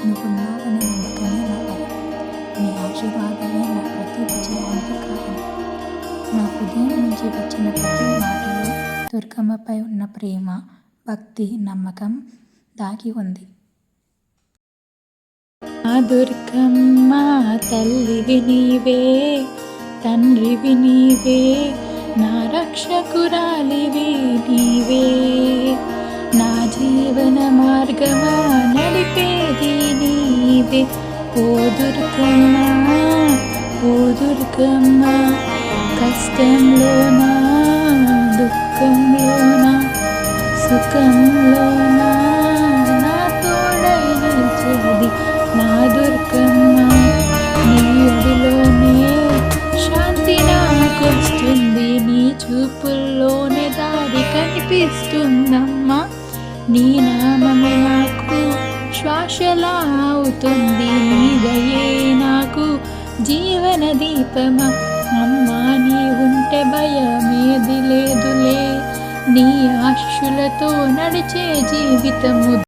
నువ్వున్నావనే నమ్మకమే నా బలం. నీ ఆశీర్వాదమే నా ప్రతి విజయానికి కారణం. నా హృదయం నుంచి వచ్చిన ప్రతి మాటలో దుర్గమ్మపై ఉన్న ప్రేమ, భక్తి, నమ్మకం దాగి ఉంది. నా దుర్గమ్మ తల్లివి నీవే, తండ్రివి నీవే, నా రక్షకురాలివి నీవే. నా జీవన మార్గమా నడిపేది నీవే. ఓ దుర్గమ్మ, ఓ దుర్గమ్మ, కష్టంలోనా, దుఃఖంలోనా, సుఖంలోనా నా తోడై నిలిచేది నా దుర్గమ్మ. నీ ఒడిలోనే శాంతి నాకొస్తుంది, నీ చూపుల్లోనే దారి కనిపిస్తుందమ్మా. నీ నామమే నాకు శ్వాసలా అవుతుంది, నీ దయే నాకు జీవన దీపమా. అమ్మా నీ ఉంటే భయమేది లేదులే, నీ ఆశీస్సులతో నడిచే జీవితము.